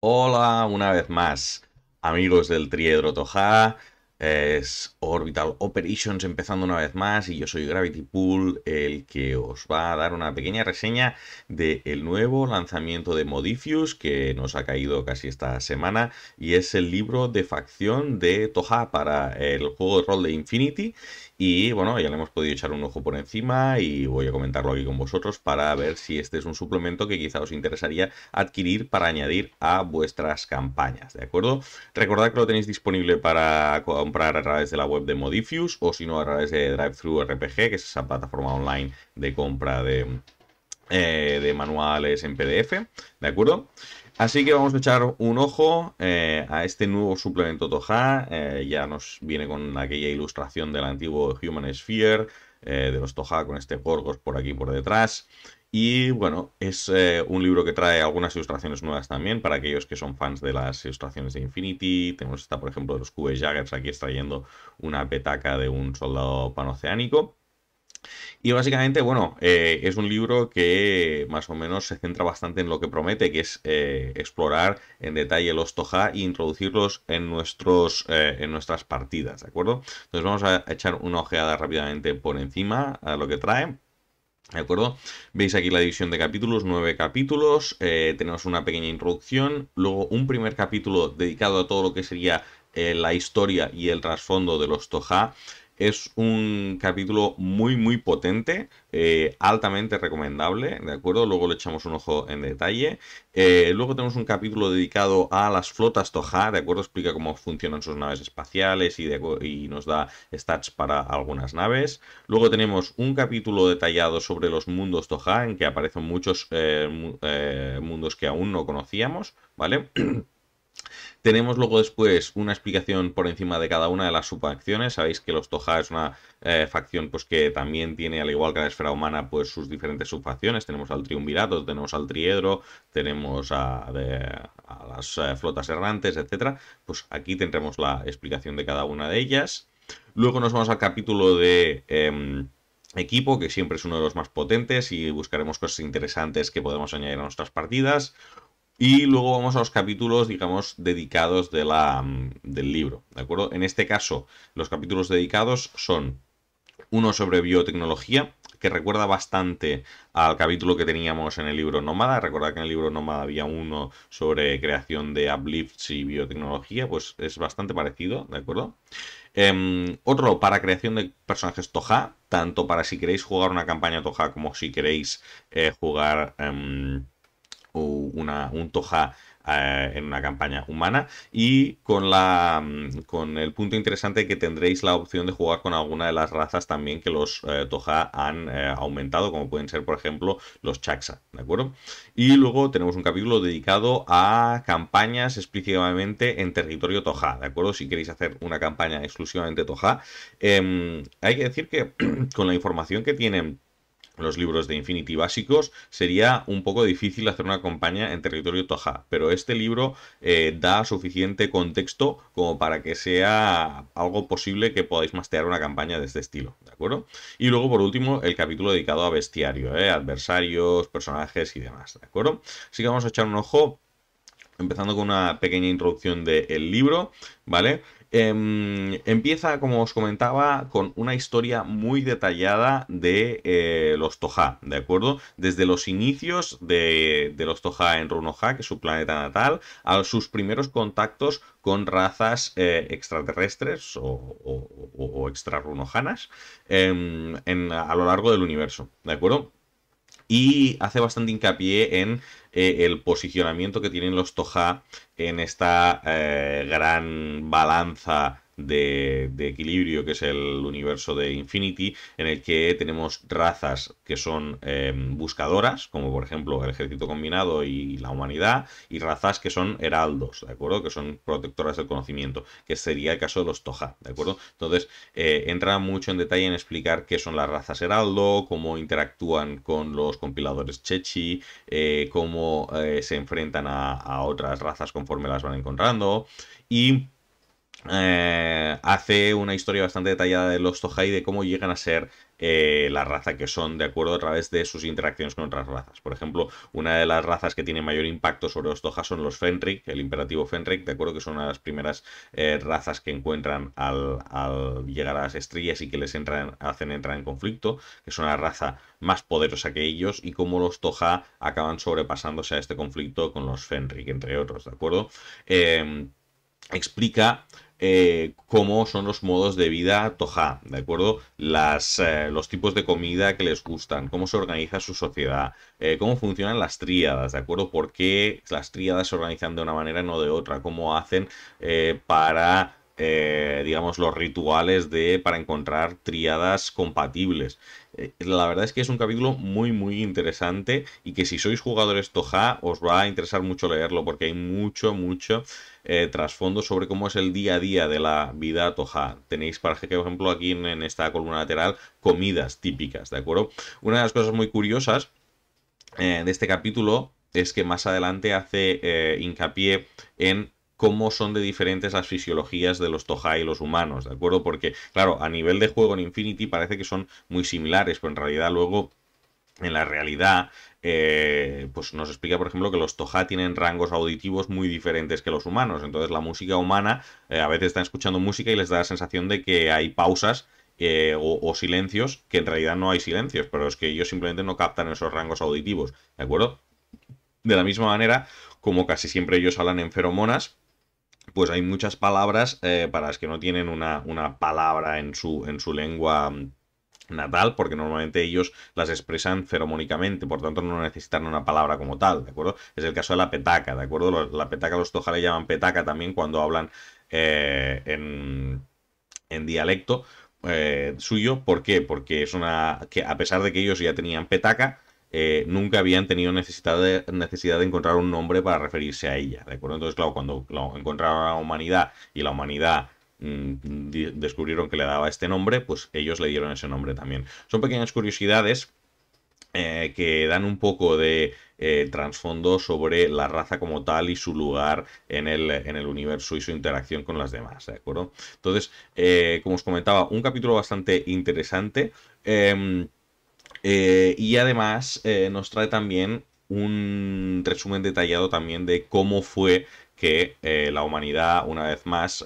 Hola, una vez más, amigos del Triedro Toja. Es Orbital Operations empezando una vez más y yo soy Gravity Pool, el que os va a dar una pequeña reseña del nuevo lanzamiento de Modifius que nos ha caído casi esta semana y es el libro de facción de Toja para el juego de rol de Infinity. Y bueno, ya le hemos podido echar un ojo por encima y voy a comentarlo aquí con vosotros para ver si este es un suplemento que quizá os interesaría adquirir para añadir a vuestras campañas, ¿de acuerdo? Recordad que lo tenéis disponible para comprar a través de la web de Modifius o si no a través de DriveThru RPG, que es esa plataforma online de compra de manuales en PDF, ¿de acuerdo? Así que vamos a echar un ojo a este nuevo suplemento Toja. Ya nos viene con aquella ilustración del antiguo Human Sphere, de los Toja con este Gorgos por aquí por detrás. Y bueno, es un libro que trae algunas ilustraciones nuevas también para aquellos que son fans de las ilustraciones de Infinity. Tenemos esta, por ejemplo, de los Cube Jaggers aquí extrayendo una petaca de un soldado panoceánico. Y básicamente, bueno, es un libro que más o menos se centra bastante en lo que promete, que es explorar en detalle los Toja e introducirlos en nuestras partidas, ¿de acuerdo? Entonces vamos a echar una ojeada rápidamente por encima a lo que trae. ¿De acuerdo? Veis aquí la división de capítulos, 9 capítulos, tenemos una pequeña introducción, luego un primer capítulo dedicado a todo lo que sería la historia y el trasfondo de los Toja. Es un capítulo muy potente, altamente recomendable, ¿de acuerdo? Luego le echamos un ojo en detalle. Luego tenemos un capítulo dedicado a las flotas Toja, ¿de acuerdo? Explica cómo funcionan sus naves espaciales y nos da stats para algunas naves. Luego tenemos un capítulo detallado sobre los mundos Toja, en que aparecen muchos mundos que aún no conocíamos, ¿vale? Tenemos luego después una explicación por encima de cada una de las subfacciones. Sabéis que los Toja es una facción pues que también tiene, al igual que la esfera humana, pues sus diferentes subfacciones. Tenemos al Triunvirato, tenemos al Triedro, tenemos a las flotas errantes, etcétera. Pues aquí tendremos la explicación de cada una de ellas. Luego nos vamos al capítulo de equipo, que siempre es uno de los más potentes y buscaremos cosas interesantes que podemos añadir a nuestras partidas. Y luego vamos a los capítulos, digamos, dedicados del libro, ¿de acuerdo? En este caso, los capítulos dedicados son uno sobre biotecnología, que recuerda bastante al capítulo que teníamos en el libro Nómada. Recordad que en el libro Nómada había uno sobre creación de uplifts y biotecnología, pues es bastante parecido, ¿de acuerdo? Otro para creación de personajes Toja, tanto para si queréis jugar una campaña Toja como si queréis jugar un Toja en una campaña humana y con el punto interesante que tendréis la opción de jugar con alguna de las razas también que los Toja han aumentado, como pueden ser por ejemplo los Chaxa, ¿de acuerdo? Y luego tenemos un capítulo dedicado a campañas explícitamente en territorio Toja, ¿de acuerdo? Si queréis hacer una campaña exclusivamente Toja, hay que decir que con la información que tienen los libros de Infinity básicos, sería un poco difícil hacer una campaña en territorio Toja, pero este libro da suficiente contexto como para que sea algo posible que podáis mastear una campaña de este estilo, ¿de acuerdo? Y luego, por último, el capítulo dedicado a bestiario, adversarios, personajes y demás, ¿de acuerdo? Así que vamos a echar un ojo empezando con una pequeña introducción del libro, ¿vale? Empieza, como os comentaba, con una historia muy detallada de los Toja, ¿de acuerdo? Desde los inicios de los Toja en Runoha, que es su planeta natal, a sus primeros contactos con razas extraterrestres o extrarrunojanas a lo largo del universo, ¿de acuerdo? Y hace bastante hincapié en el posicionamiento que tienen los Toja en esta gran balanza de equilibrio que es el universo de Infinity, en el que tenemos razas que son buscadoras, como por ejemplo el ejército combinado y la humanidad, y razas que son heraldos, ¿de acuerdo? Que son protectoras del conocimiento, que sería el caso de los Toja, ¿de acuerdo? Entonces, entra mucho en detalle en explicar qué son las razas heraldo, cómo interactúan con los compiladores Chechi, cómo se enfrentan a otras razas conforme las van encontrando. Y hace una historia bastante detallada de los Tohai, de cómo llegan a ser la raza que son, de acuerdo, a través de sus interacciones con otras razas. Por ejemplo, una de las razas que tiene mayor impacto sobre los Toja son los Fenric, el imperativo Fenric, de acuerdo, que son una de las primeras razas que encuentran al llegar a las estrellas y que les hacen entrar en conflicto, que es una raza más poderosa que ellos, y cómo los Toja acaban sobrepasándose a este conflicto con los Fenric, entre otros, ¿de acuerdo? Explica cómo son los modos de vida Toja, ¿de acuerdo? Los tipos de comida que les gustan, cómo se organiza su sociedad, cómo funcionan las tríadas, ¿de acuerdo? Por qué las tríadas se organizan de una manera y no de otra, cómo hacen para... digamos, los rituales para encontrar tríadas compatibles. La verdad es que es un capítulo muy muy interesante y que si sois jugadores Toja os va a interesar mucho leerlo porque hay mucho trasfondo sobre cómo es el día a día de la vida Toja. Tenéis, por ejemplo, aquí en esta columna lateral, comidas típicas, ¿de acuerdo? Una de las cosas muy curiosas de este capítulo es que más adelante hace hincapié en cómo son de diferentes las fisiologías de los Tohai y los humanos, ¿de acuerdo? Porque, claro, a nivel de juego en Infinity parece que son muy similares, pero en realidad luego, en la realidad, pues nos explica, por ejemplo, que los Toha tienen rangos auditivos muy diferentes que los humanos. Entonces la música humana, a veces están escuchando música y les da la sensación de que hay pausas o silencios, que en realidad no hay silencios, pero es que ellos simplemente no captan esos rangos auditivos, ¿de acuerdo? De la misma manera, como casi siempre ellos hablan en feromonas, pues hay muchas palabras para las que no tienen una palabra en su lengua natal, porque normalmente ellos las expresan feromónicamente, por tanto no necesitan una palabra como tal, ¿de acuerdo? Es el caso de la petaca, ¿de acuerdo? La petaca los Toja le llaman petaca también cuando hablan en dialecto suyo. ¿Por qué? Porque es que a pesar de que ellos ya tenían petaca, nunca habían tenido necesidad de encontrar un nombre para referirse a ella, ¿de acuerdo? Entonces, claro, cuando encontraron a la humanidad y la humanidad descubrieron que le daba este nombre, pues ellos le dieron ese nombre también. Son pequeñas curiosidades que dan un poco de trasfondo sobre la raza como tal y su lugar en el universo y su interacción con las demás, ¿de acuerdo? Entonces, como os comentaba, un capítulo bastante interesante y además nos trae también un resumen detallado también de cómo fue que la humanidad, una vez más,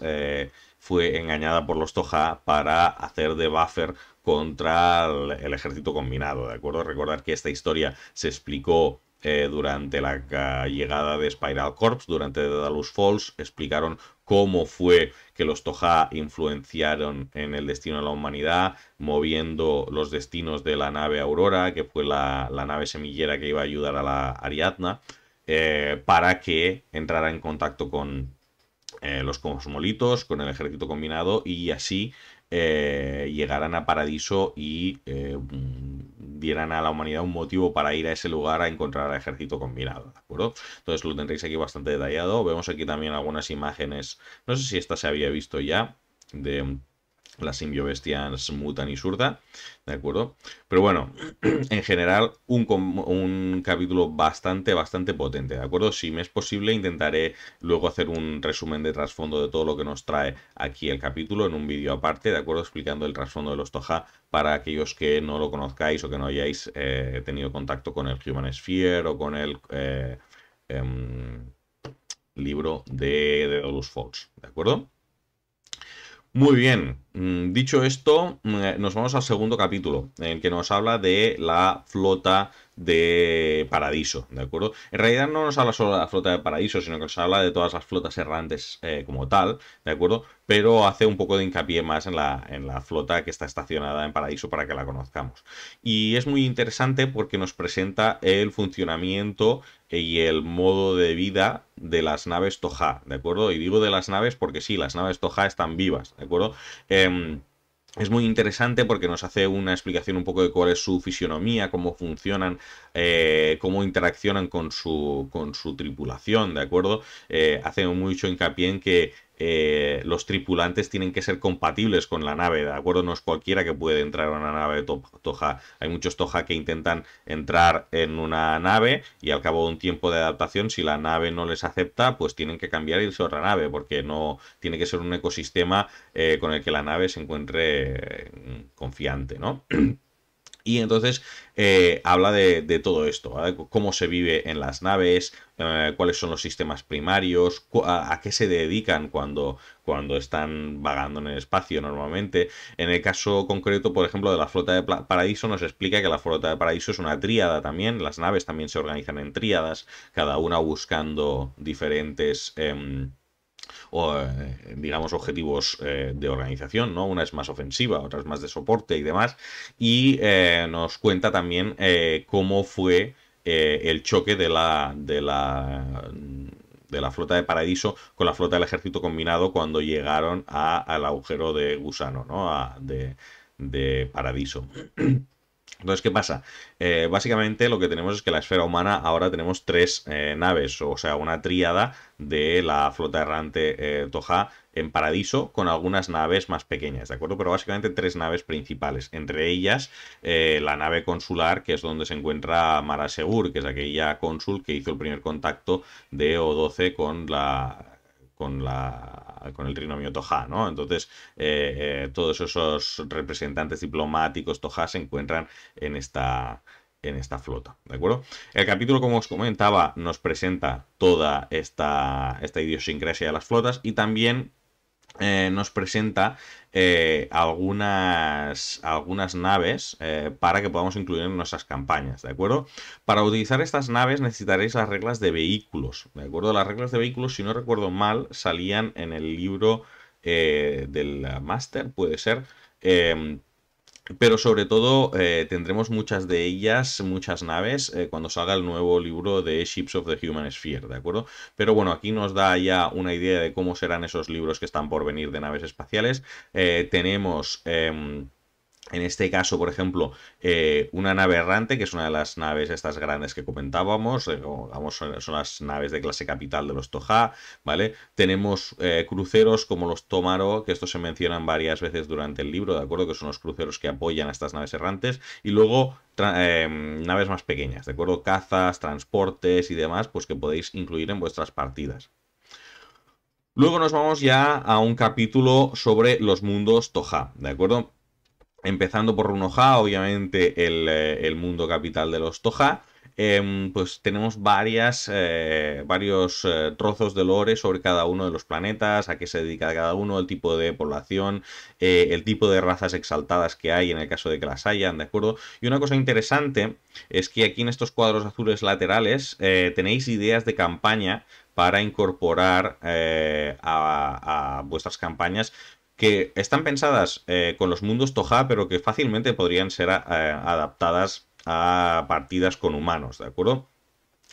fue engañada por los Toja para hacer de buffer contra el ejército combinado, ¿de acuerdo? Recordar que esta historia se explicó durante la llegada de Spiral Corps, durante Daedalus Falls, explicaron cómo fue que los Toja influenciaron en el destino de la humanidad, moviendo los destinos de la nave Aurora, que fue la nave semillera que iba a ayudar a la Ariadna, para que entrara en contacto con los cosmolitos, con el ejército combinado y así llegaran a Paradiso y dieran a la humanidad un motivo para ir a ese lugar a encontrar al ejército combinado, ¿de acuerdo? Entonces lo tendréis aquí bastante detallado. Vemos aquí también algunas imágenes, no sé si esta se había visto ya, de las simbiobestias Mutan y Surda, ¿de acuerdo? Pero bueno, en general, un capítulo bastante potente, ¿de acuerdo? Si me es posible, intentaré luego hacer un resumen de trasfondo de todo lo que nos trae aquí el capítulo en un vídeo aparte, ¿de acuerdo? Explicando el trasfondo de los Toja para aquellos que no lo conozcáis o que no hayáis tenido contacto con el Human Sphere o con el libro de Daedalus Falls, ¿de acuerdo? Muy bien, dicho esto, nos vamos al segundo capítulo, en el que nos habla de la flota de Paradiso, ¿de acuerdo? En realidad no nos habla solo de la flota de Paradiso, sino que nos habla de todas las flotas errantes como tal, ¿de acuerdo? Pero hace un poco de hincapié más en la flota que está estacionada en Paradiso para que la conozcamos. Y es muy interesante porque nos presenta el funcionamiento y el modo de vida de las naves Toja, ¿de acuerdo? Y digo de las naves porque sí, las naves Toja están vivas, ¿de acuerdo? Es muy interesante porque nos hace una explicación un poco de cuál es su fisionomía, cómo funcionan, cómo interaccionan con su tripulación, ¿de acuerdo? Hace mucho hincapié en que los tripulantes tienen que ser compatibles con la nave, ¿de acuerdo? No es cualquiera que puede entrar a una nave de Toja. Hay muchos Toja que intentan entrar en una nave y al cabo de un tiempo de adaptación, si la nave no les acepta, pues tienen que cambiar y irse a otra nave, porque no tiene que ser un ecosistema con el que la nave se encuentre confiante, ¿no? Y entonces habla de todo esto, ¿vale? Cómo se vive en las naves, cuáles son los sistemas primarios, a qué se dedican cuando están vagando en el espacio normalmente. En el caso concreto, por ejemplo, de la flota de Paraíso, nos explica que la flota de Paraíso es una tríada también, las naves también se organizan en tríadas, cada una buscando diferentes o, digamos, objetivos de organización, ¿no? Una es más ofensiva, otra es más de soporte y demás. Y nos cuenta también cómo fue el choque de la flota de Paradiso con la flota del ejército combinado cuando llegaron al agujero de gusano, ¿no? De Paradiso. Entonces, ¿qué pasa? Básicamente lo que tenemos es que la esfera humana ahora tenemos tres naves, o sea, una tríada de la flota errante Toja en Paradiso con algunas naves más pequeñas, ¿de acuerdo? Pero básicamente tres naves principales, entre ellas la nave consular, que es donde se encuentra Mara Segur, que es aquella cónsul que hizo el primer contacto de O12 con el trinomio Toja, ¿no? Entonces, todos esos representantes diplomáticos Toja se encuentran en esta flota, ¿de acuerdo? El capítulo, como os comentaba, nos presenta toda esta idiosincrasia de las flotas y también nos presenta algunas naves para que podamos incluir en nuestras campañas, ¿de acuerdo? Para utilizar estas naves necesitaréis las reglas de vehículos, ¿de acuerdo? Las reglas de vehículos, si no recuerdo mal, salían en el libro del Máster, puede ser. Pero sobre todo tendremos muchas de ellas, muchas naves, cuando salga el nuevo libro de Ships of the Human Sphere, ¿de acuerdo? Pero bueno, aquí nos da ya una idea de cómo serán esos libros que están por venir de naves espaciales. Tenemos en este caso, por ejemplo, una nave errante, que es una de las naves estas grandes que comentábamos, vamos, son las naves de clase capital de los Toja, ¿vale? Tenemos cruceros como los Tómaro, que estos se mencionan varias veces durante el libro, ¿de acuerdo? Que son los cruceros que apoyan a estas naves errantes, y luego naves más pequeñas, ¿de acuerdo? Cazas, transportes y demás, pues que podéis incluir en vuestras partidas. Luego nos vamos ya a un capítulo sobre los mundos Toja, ¿de acuerdo? Empezando por Runoja, obviamente el mundo capital de los Toja. Pues tenemos varios trozos de lore sobre cada uno de los planetas, a qué se dedica cada uno, el tipo de población, el tipo de razas exaltadas que hay en el caso de que las hayan, ¿de acuerdo? Y una cosa interesante es que aquí en estos cuadros azules laterales tenéis ideas de campaña para incorporar a vuestras campañas que están pensadas con los mundos Toja, pero que fácilmente podrían ser adaptadas a partidas con humanos, ¿de acuerdo?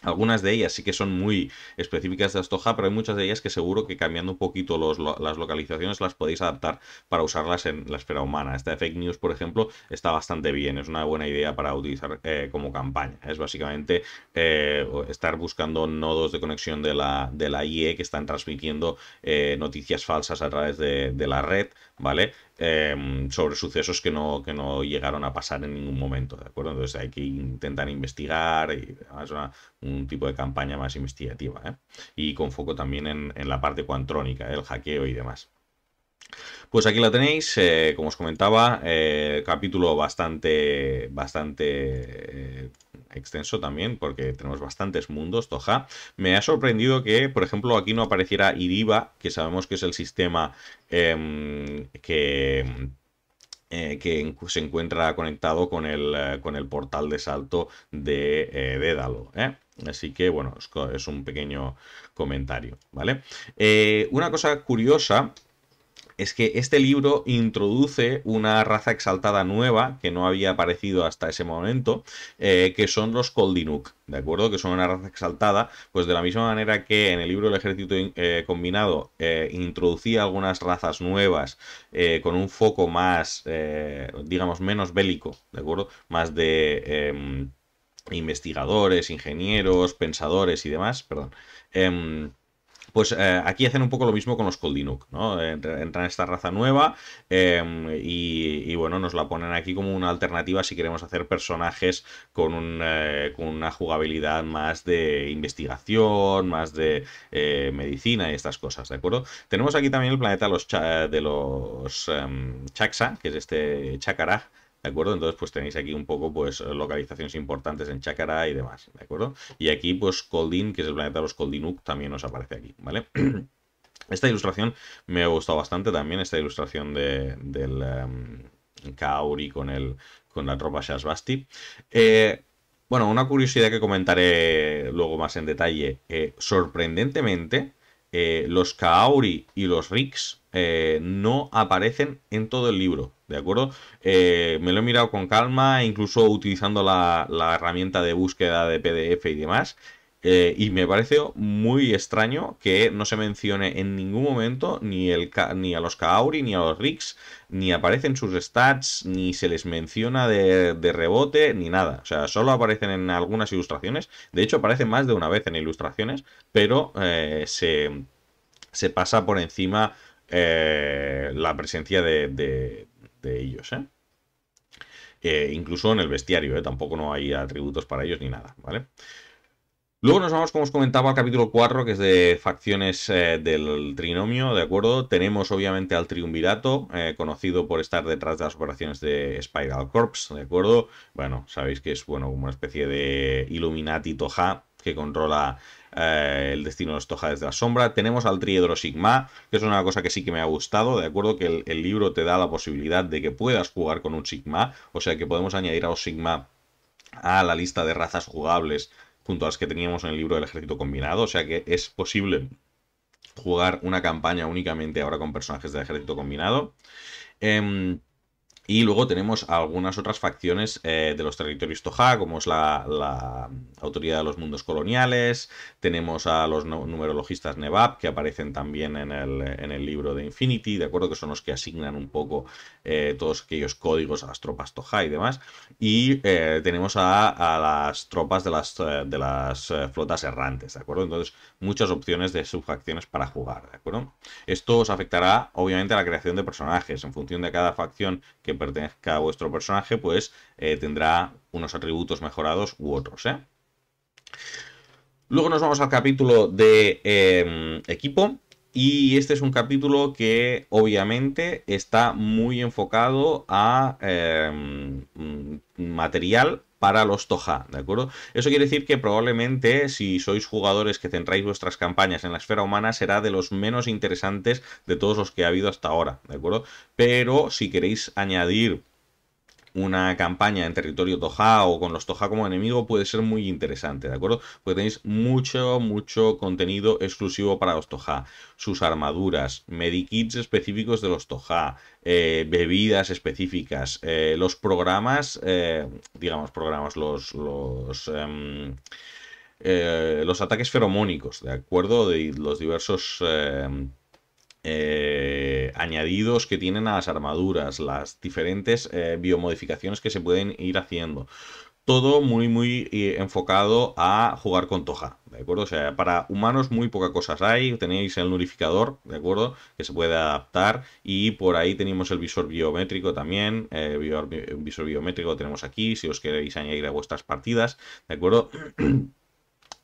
Algunas de ellas sí que son muy específicas de Astoja, pero hay muchas de ellas que seguro que cambiando un poquito las localizaciones las podéis adaptar para usarlas en la esfera humana. Esta de Fake News, por ejemplo, está bastante bien, es una buena idea para utilizar como campaña. Es básicamente estar buscando nodos de conexión de la IE que están transmitiendo noticias falsas a través de la red, ¿vale? Sobre sucesos que no llegaron a pasar en ningún momento, ¿de acuerdo? Entonces hay que intentar investigar y además un tipo de campaña más investigativa, ¿eh? Y con foco también en la parte cuantrónica, el hackeo y demás. Pues aquí la tenéis, como os comentaba, capítulo bastante extenso también, porque tenemos bastantes mundos, Toja. Me ha sorprendido que, por ejemplo, aquí no apareciera Iriba, que sabemos que es el sistema que se encuentra conectado con el portal de salto de Dédalo, ¿eh? Así que, bueno, es un pequeño comentario, ¿vale? Una cosa curiosa es que este libro introduce una raza exaltada nueva que no había aparecido hasta ese momento, que son los Koldinuk, ¿de acuerdo? Que son una raza exaltada, pues de la misma manera que en el libro del ejército combinado introducía algunas razas nuevas con un foco más, digamos, menos bélico, ¿de acuerdo? Más de investigadores, ingenieros, pensadores y demás, perdón. Pues aquí hacen un poco lo mismo con los Koldinuk, ¿no? Entran esta raza nueva y, bueno, nos la ponen aquí como una alternativa si queremos hacer personajes con una jugabilidad más de investigación, más de medicina y estas cosas, ¿de acuerdo? Tenemos aquí también el planeta de los Chaxa, que es este Chacaraj, ¿de acuerdo? Entonces, pues tenéis aquí un poco, pues, localizaciones importantes en Chakara y demás, ¿de acuerdo? Y aquí, pues, Koldin, que es el planeta de los Koldinuk, también nos aparece aquí, ¿vale? Esta ilustración me ha gustado bastante también, esta ilustración del Kaori con la tropa Shasbasti. Bueno, una curiosidad que comentaré luego más en detalle. Sorprendentemente, los Kaori y los Riks no aparecen en todo el libro, ¿de acuerdo? Me lo he mirado con calma, incluso utilizando la herramienta de búsqueda de PDF y demás. Y me parece muy extraño que no se mencione en ningún momento ni a los Kaori ni a los Riks, ni aparecen sus stats, ni se les menciona de rebote, ni nada. O sea, solo aparecen en algunas ilustraciones. De hecho, aparecen más de una vez en ilustraciones, pero se pasa por encima la presencia de ellos, ¿eh? Incluso en el bestiario, tampoco no hay atributos para ellos ni nada, ¿vale? Luego nos vamos, como os comentaba, al capítulo 4, que es de facciones del trinomio, ¿de acuerdo? Tenemos obviamente al triunvirato, conocido por estar detrás de las operaciones de Spiral Corps, ¿de acuerdo? Bueno, sabéis que es, bueno, una especie de Illuminati Toja que controla el destino de los Toja desde la sombra. Tenemos al Triedro Sigma, que es una cosa que sí que me ha gustado, ¿de acuerdo? Que el libro te da la posibilidad de que puedas jugar con un Sigma, o sea que podemos añadir a los Sigma a la lista de razas jugables junto a las que teníamos en el libro del ejército combinado, o sea que es posible jugar una campaña únicamente ahora con personajes del ejército combinado. Y luego tenemos algunas otras facciones de los territorios Toja, como es la Autoridad de los Mundos Coloniales. Tenemos a los numerologistas Nevab, que aparecen también en el libro de Infinity, ¿de acuerdo? Que son los que asignan un poco todos aquellos códigos a las tropas Toja y demás. Y tenemos a las tropas de las flotas errantes, ¿de acuerdo? Entonces, muchas opciones de subfacciones para jugar, ¿de acuerdo? Esto os afectará, obviamente, a la creación de personajes. En función de cada facción que pertenezca a vuestro personaje, pues tendrá unos atributos mejorados u otros, ¿eh? Luego nos vamos al capítulo de equipo. Y este es un capítulo que obviamente está muy enfocado a material para los Toja, ¿de acuerdo? Eso quiere decir que probablemente si sois jugadores que centráis vuestras campañas en la esfera humana será de los menos interesantes de todos los que ha habido hasta ahora, ¿de acuerdo? Pero si queréis añadir una campaña en territorio Toja o con los Toja como enemigo puede ser muy interesante, ¿de acuerdo? Porque tenéis mucho contenido exclusivo para los Toja. Sus armaduras, medikits específicos de los Toja, bebidas específicas, los programas, digamos programas, los ataques feromónicos, ¿de acuerdo? De los diversos añadidos que tienen a las armaduras, las diferentes biomodificaciones que se pueden ir haciendo. Todo muy enfocado a jugar con Toja, ¿de acuerdo? O sea, para humanos muy pocas cosas hay. Tenéis el nullificador, ¿de acuerdo? Que se puede adaptar. Y por ahí tenemos el visor biométrico también. Visor biométrico tenemos aquí, si os queréis añadir a vuestras partidas, ¿de acuerdo?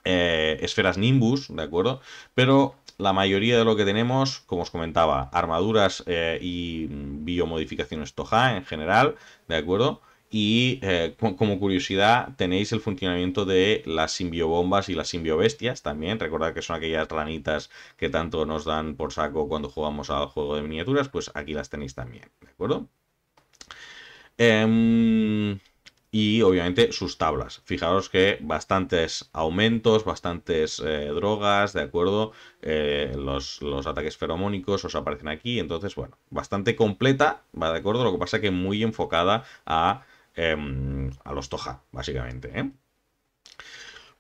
Esferas Nimbus, ¿de acuerdo? Pero la mayoría de lo que tenemos, como os comentaba, armaduras y biomodificaciones Toja en general, ¿de acuerdo? Y como curiosidad, tenéis el funcionamiento de las simbiobombas y las simbiobestias también. Recordad que son aquellas ranitas que tanto nos dan por saco cuando jugamos al juego de miniaturas, pues aquí las tenéis también, ¿de acuerdo? Y obviamente sus tablas. Fijaros que bastantes aumentos, bastantes drogas, ¿de acuerdo? Los ataques feromónicos os aparecen aquí. Entonces, bueno, bastante completa, ¿va? ¿De acuerdo? Lo que pasa que muy enfocada a los Toja, básicamente, ¿eh?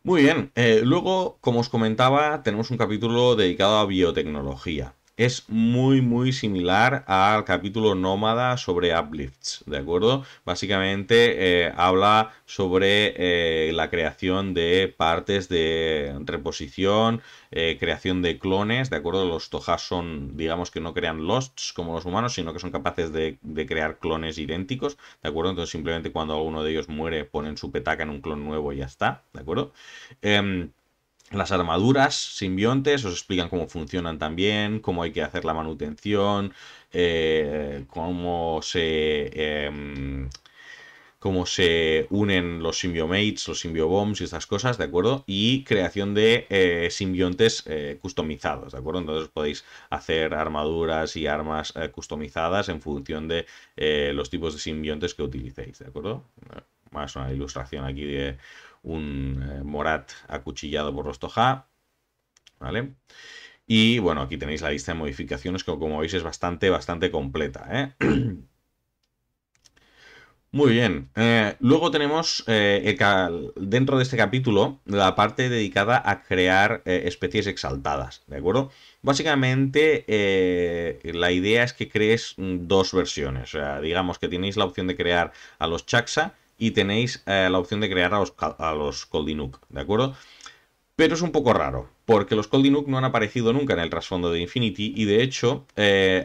Muy bien. Luego, como os comentaba, tenemos un capítulo dedicado a biotecnología. es muy similar al capítulo Nómada sobre uplifts, ¿de acuerdo? Básicamente habla sobre la creación de partes de reposición, creación de clones, ¿de acuerdo? Los Tojas son, digamos que no crean losts como los humanos, sino que son capaces de crear clones idénticos, ¿de acuerdo? Entonces simplemente cuando alguno de ellos muere ponen su petaca en un clon nuevo y ya está, ¿de acuerdo? Las armaduras simbiontes os explican cómo funcionan también, cómo hay que hacer la manutención, cómo se unen los symbiomates, los symbiobombs y estas cosas, ¿de acuerdo? Y creación de simbiontes customizados, ¿de acuerdo? Entonces podéis hacer armaduras y armas customizadas en función de los tipos de simbiontes que utilicéis, ¿de acuerdo? Más una ilustración aquí de un Morat acuchillado por los Toja, ¿vale? Y bueno, aquí tenéis la lista de modificaciones que como veis es bastante completa, ¿eh? Muy bien. Luego tenemos dentro de este capítulo la parte dedicada a crear especies exaltadas, ¿de acuerdo? Básicamente la idea es que crees dos versiones. O sea, digamos que tenéis la opción de crear a los Chaxa y tenéis la opción de crear a los Koldinuk, ¿de acuerdo? Pero es un poco raro, porque los Koldinuk no han aparecido nunca en el trasfondo de Infinity y de hecho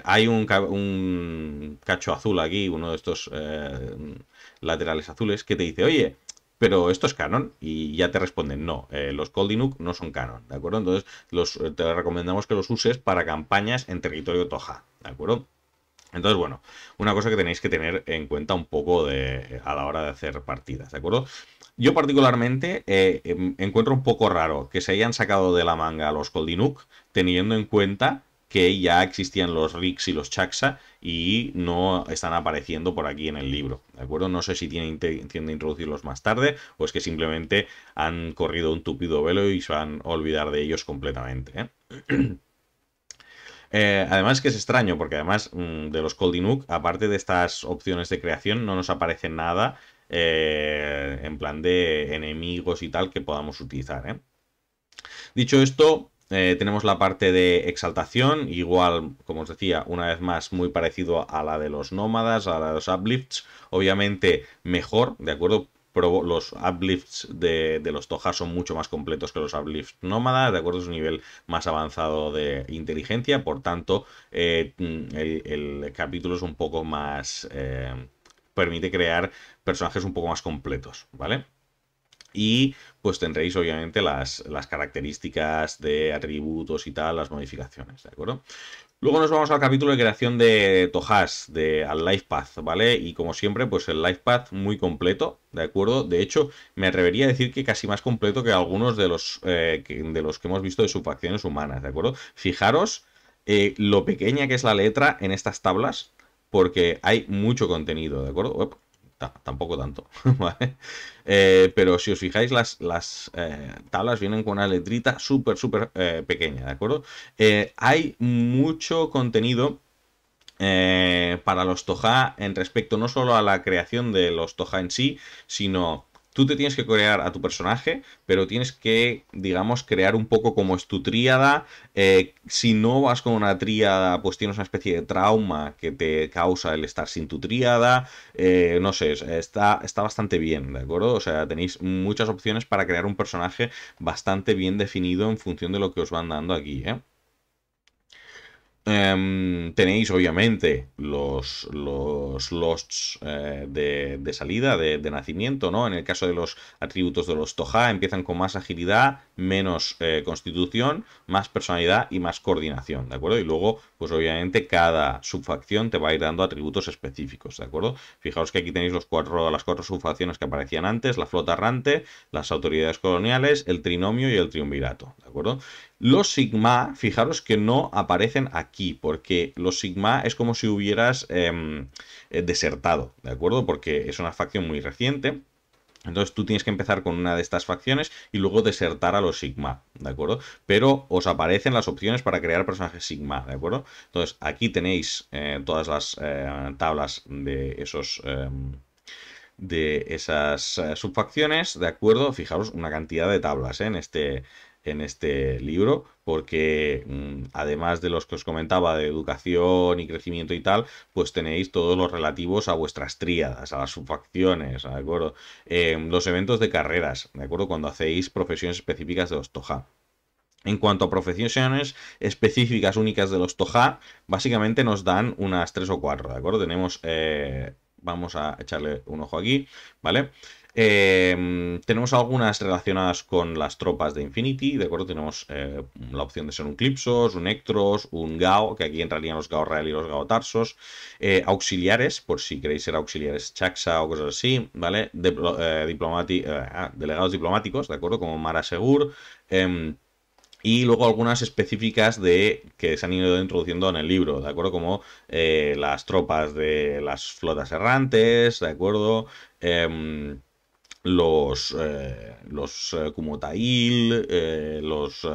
hay un cacho azul aquí, uno de estos laterales azules, que te dice, oye, pero esto es canon y ya te responden, no, los Koldinuk no son canon, ¿de acuerdo? Entonces te recomendamos que los uses para campañas en territorio Toja, ¿de acuerdo? Entonces, bueno, una cosa que tenéis que tener en cuenta un poco a la hora de hacer partidas, ¿de acuerdo? Yo particularmente encuentro un poco raro que se hayan sacado de la manga a los Koldinuk, teniendo en cuenta que ya existían los Rix y los Chaxa y no están apareciendo por aquí en el libro, ¿de acuerdo? No sé si tienen intención de introducirlos más tarde o es que simplemente han corrido un tupido velo y se van a olvidar de ellos completamente, ¿eh? Además que es extraño, porque además de los Koldinuk, aparte de estas opciones de creación, no nos aparece nada en plan de enemigos y tal que podamos utilizar, ¿eh? Dicho esto, tenemos la parte de exaltación, igual, como os decía, una vez más, muy parecido a la de los nómadas, a la de los uplifts, obviamente mejor, ¿de acuerdo? Pero los uplifts de los Toja son mucho más completos que los uplifts nómadas, ¿de acuerdo? Es un nivel más avanzado de inteligencia, por tanto, el capítulo es un poco más... permite crear personajes un poco más completos, ¿vale? Y pues tendréis obviamente las características de atributos y tal, las modificaciones, ¿de acuerdo? Luego nos vamos al capítulo de creación de Tojas, al Life Path, ¿vale? Y como siempre, pues el Life Path muy completo, ¿de acuerdo? De hecho, me atrevería a decir que casi más completo que algunos de los que hemos visto de subfacciones humanas, ¿de acuerdo? Fijaros lo pequeña que es la letra en estas tablas, porque hay mucho contenido, ¿de acuerdo? Tampoco tanto, ¿vale? Pero si os fijáis, las tablas vienen con una letrita súper pequeña, ¿de acuerdo? Hay mucho contenido para los Toja en respecto no solo a la creación de los Toja en sí, sino tú te tienes que crear a tu personaje, pero tienes que, digamos, crear un poco como es tu tríada. Si no vas con una tríada, pues tienes una especie de trauma que te causa el estar sin tu tríada. No sé, está bastante bien, ¿de acuerdo? O sea, tenéis muchas opciones para crear un personaje bastante bien definido en función de lo que os van dando aquí, ¿eh? Tenéis obviamente los losts de salida, de nacimiento, ¿no? En el caso de los atributos de los Toja, empiezan con más agilidad, menos constitución, más personalidad y más coordinación, ¿de acuerdo? Y luego, pues obviamente cada subfacción te va a ir dando atributos específicos, ¿de acuerdo? Fijaos que aquí tenéis las cuatro subfacciones que aparecían antes, la flota errante, las autoridades coloniales, el trinomio y el triunvirato, ¿de acuerdo? Los Sigma, fijaros que no aparecen aquí, porque los Sigma es como si hubieras desertado, ¿de acuerdo? Porque es una facción muy reciente. Entonces tú tienes que empezar con una de estas facciones y luego desertar a los Sigma, ¿de acuerdo? Pero os aparecen las opciones para crear personajes Sigma, ¿de acuerdo? Entonces aquí tenéis todas las tablas de esos... de esas subfacciones, ¿de acuerdo? Fijaros una cantidad de tablas en este en este libro, porque además de los que os comentaba de educación y crecimiento y tal, pues tenéis todos los relativos a vuestras tríadas, a las subfacciones, ¿de acuerdo? Los eventos de carreras, ¿de acuerdo? Cuando hacéis profesiones específicas de los TOJA. En cuanto a profesiones específicas únicas de los TOJA, básicamente nos dan unas 3 o 4, ¿de acuerdo? Tenemos, vamos a echarle un ojo aquí, ¿vale? Tenemos algunas relacionadas con las tropas de Infinity, ¿de acuerdo? Tenemos la opción de ser un Clipsos, un Ectros, un Gao, que aquí entrarían los Gao Real y los Gao Tarsos, auxiliares, por si queréis ser auxiliares Chaxa o cosas así, ¿vale? Delegados diplomáticos, ¿de acuerdo? Como Mara Segur, y luego algunas específicas que se han ido introduciendo en el libro, ¿de acuerdo? Como las tropas de las flotas errantes, ¿de acuerdo? Los Kumotail, los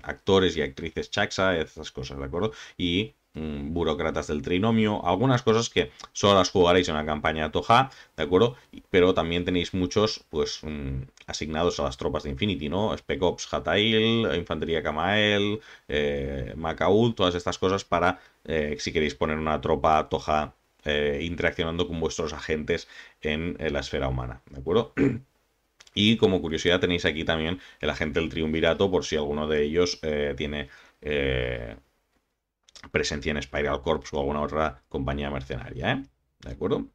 actores y actrices Chaxa, esas cosas, ¿de acuerdo? Y burócratas del trinomio, algunas cosas que solo las jugaréis en una campaña Toja, ¿de acuerdo? Pero también tenéis muchos, pues, asignados a las tropas de Infinity, ¿no? Spec Ops Hatail, Infantería Kamael, Macaul, todas estas cosas para, si queréis poner una tropa Toja interaccionando con vuestros agentes en la esfera humana, ¿de acuerdo? Y como curiosidad tenéis aquí también el agente del triunvirato por si alguno de ellos tiene presencia en Spiral Corps o alguna otra compañía mercenaria, ¿eh? ¿De acuerdo?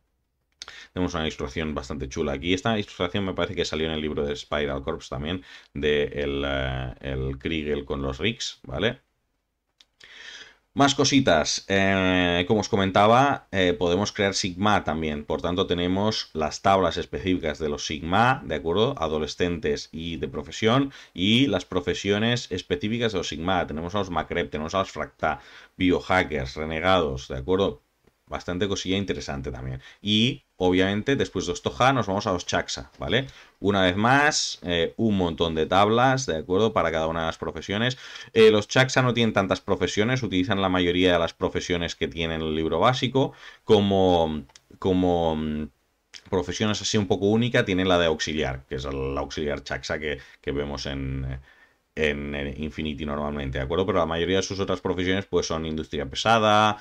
Tenemos una ilustración bastante chula aquí. Esta ilustración me parece que salió en el libro de Spiral Corps también, de el Kriegel con los Rigs, ¿vale? Más cositas, como os comentaba, podemos crear Sigma también, por tanto tenemos las tablas específicas de los Sigma, ¿de acuerdo? Adolescentes y de profesión, y las profesiones específicas de los Sigma, tenemos a los Macrep, tenemos a los Fracta, biohackers, renegados, ¿de acuerdo? Bastante cosilla interesante también. Y obviamente después de los Toja nos vamos a los Chaxa, ¿vale? Una vez más, un montón de tablas, ¿de acuerdo? Para cada una de las profesiones. Los Chaxa no tienen tantas profesiones, utilizan la mayoría de las profesiones que tiene el libro básico. Como profesiones así un poco única, tienen la de auxiliar, que es el auxiliar Chaxa que vemos en Infinity normalmente, ¿de acuerdo? Pero la mayoría de sus otras profesiones pues son industria pesada,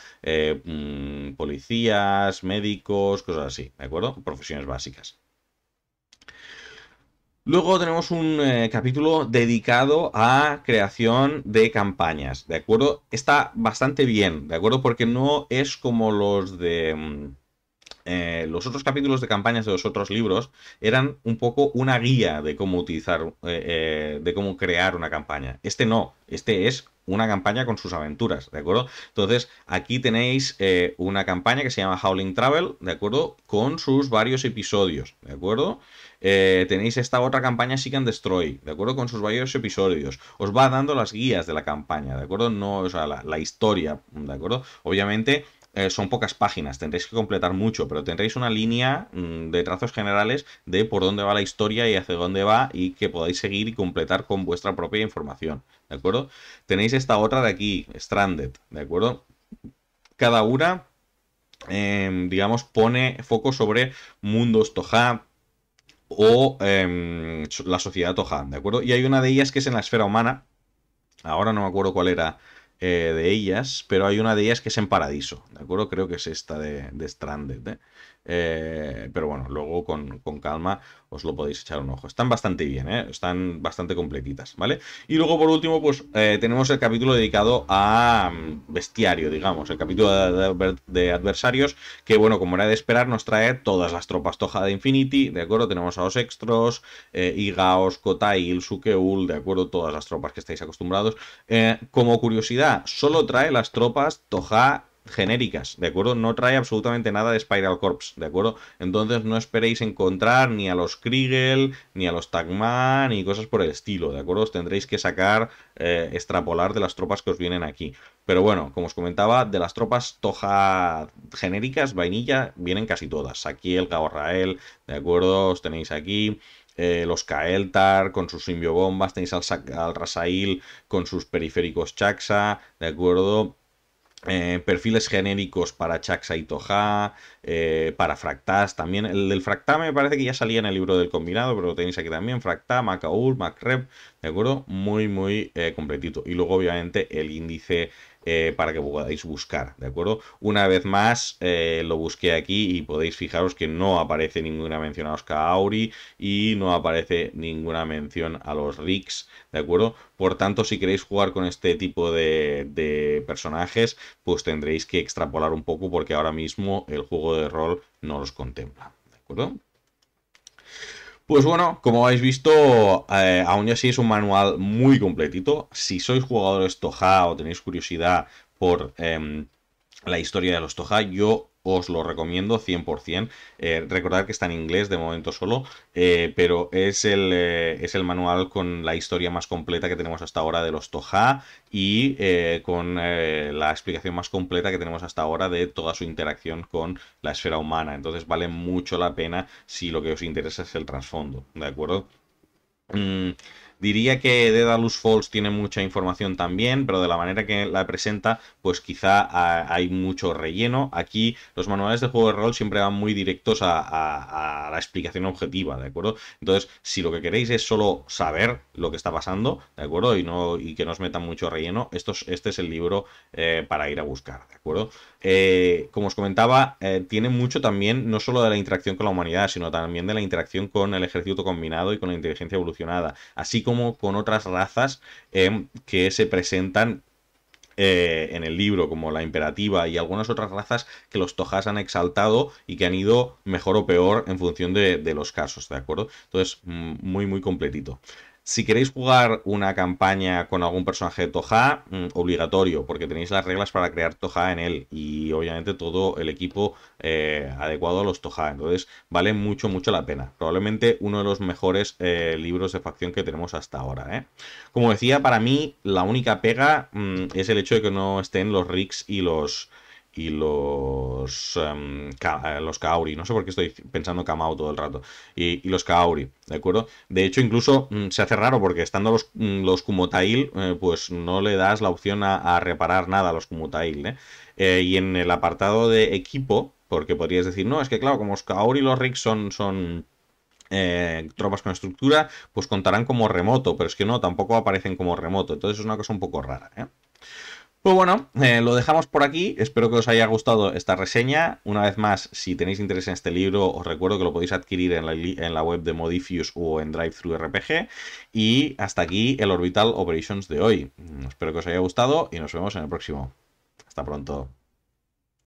policías, médicos, cosas así, ¿de acuerdo? Profesiones básicas. Luego tenemos un capítulo dedicado a creación de campañas, ¿de acuerdo? Está bastante bien, ¿de acuerdo? Porque no es como los de... los otros capítulos de campañas de los otros libros eran un poco una guía de cómo utilizar, de cómo crear una campaña. Este no, este es una campaña con sus aventuras, ¿de acuerdo? Entonces, aquí tenéis una campaña que se llama Howling Travel, ¿de acuerdo? Con sus varios episodios, ¿de acuerdo? Tenéis esta otra campaña Seek and Destroy, ¿de acuerdo? Con sus varios episodios. Os va dando las guías de la campaña, ¿de acuerdo? No, o sea, la historia, ¿de acuerdo? Obviamente son pocas páginas, tendréis que completar mucho, pero tendréis una línea de trazos generales de por dónde va la historia y hacia dónde va y que podáis seguir y completar con vuestra propia información, ¿de acuerdo? Tenéis esta otra de aquí, Stranded, ¿de acuerdo? Cada una, digamos, pone foco sobre mundos Toja o la sociedad Toja, ¿de acuerdo? Y hay una de ellas que es en la esfera humana, ahora no me acuerdo cuál era de ellas, pero hay una de ellas que es en Paradiso, ¿de acuerdo? Creo que es esta de Stranded, ¿eh? Pero bueno, luego con calma os lo podéis echar un ojo. Están bastante bien, ¿eh? Están bastante completitas, ¿vale? Y luego por último, pues tenemos el capítulo dedicado a bestiario, digamos, el capítulo de adversarios, que bueno, como era de esperar, nos trae todas las tropas Toja de Infinity, ¿de acuerdo? Tenemos a los Extros, Igaos, Kotail, Sukeul, ¿de acuerdo? Todas las tropas que estáis acostumbrados. Como curiosidad, solo trae las tropas Toja genéricas, ¿de acuerdo? No trae absolutamente nada de Spiral Corps, ¿de acuerdo? Entonces no esperéis encontrar ni a los Kriegel, ni a los Tagma, ni cosas por el estilo, ¿de acuerdo? Os tendréis que sacar, extrapolar de las tropas que os vienen aquí. Pero bueno, como os comentaba, de las tropas Toja genéricas, vainilla, vienen casi todas. Aquí el Gaorrael, ¿de acuerdo? Os tenéis aquí. Los Kael'thar con sus simbiobombas, tenéis al Rasail con sus periféricos Chaxa, ¿de acuerdo? Perfiles genéricos para Chaxa y Toja, para Fractas también. El del Fracta me parece que ya salía en el libro del combinado, pero lo tenéis aquí también. Fracta, Macaul, Macrep, ¿de acuerdo? Muy, muy completito. Y luego, obviamente, el índice para que podáis buscar, ¿de acuerdo? Una vez más, lo busqué aquí y podéis fijaros que no aparece ninguna mención a los Kaori y no aparece ninguna mención a los Rigs, ¿de acuerdo? Por tanto, si queréis jugar con este tipo de personajes, pues tendréis que extrapolar un poco porque ahora mismo el juego de rol no los contempla, ¿de acuerdo? Pues bueno, como habéis visto, aún así es un manual muy completito. Si sois jugadores Toja o tenéis curiosidad por la historia de los Toja, yo os lo recomiendo 100%. Recordad que está en inglés de momento solo, pero es el manual con la historia más completa que tenemos hasta ahora de los Toja y con la explicación más completa que tenemos hasta ahora de toda su interacción con la esfera humana. Entonces vale mucho la pena si lo que os interesa es el trasfondo, ¿de acuerdo? Mm, diría que Daedalus Falls tiene mucha información también, pero de la manera que la presenta, pues quizá hay mucho relleno. Aquí los manuales de juego de rol siempre van muy directos a la explicación objetiva, ¿de acuerdo? Entonces, si lo que queréis es solo saber lo que está pasando, ¿de acuerdo? Y que no os metan mucho relleno, este es el libro para ir a buscar, ¿de acuerdo? Como os comentaba, tiene mucho también, no solo de la interacción con la humanidad, sino también de la interacción con el ejército combinado y con la inteligencia evolucionada, así como con otras razas que se presentan en el libro, como la imperativa y algunas otras razas que los Tojas han exaltado y que han ido mejor o peor en función de los casos, ¿de acuerdo? Entonces, muy, muy completito. Si queréis jugar una campaña con algún personaje de Toja, obligatorio, porque tenéis las reglas para crear Toja en él y obviamente todo el equipo adecuado a los Toja. Entonces, vale mucho, mucho la pena. Probablemente uno de los mejores libros de facción que tenemos hasta ahora, ¿eh? Como decía, para mí la única pega es el hecho de que no estén los Rigs y los Kaori. No sé por qué estoy pensando Kamau todo el rato. Y los Kaori, ¿de acuerdo? De hecho, incluso se hace raro porque estando los Kumotail, pues no le das la opción a reparar nada a los Kumotail, ¿eh? Y en el apartado de equipo, porque podrías decir, no, es que claro, como los Kaori y los Rigs son tropas con estructura, pues contarán como remoto, pero es que no, tampoco aparecen como remoto. Entonces es una cosa un poco rara, ¿eh? Pues bueno, lo dejamos por aquí. Espero que os haya gustado esta reseña. Una vez más, si tenéis interés en este libro, os recuerdo que lo podéis adquirir en la web de Modifius o en DriveThruRPG. Y hasta aquí el Orbital Operations de hoy. Espero que os haya gustado y nos vemos en el próximo. Hasta pronto.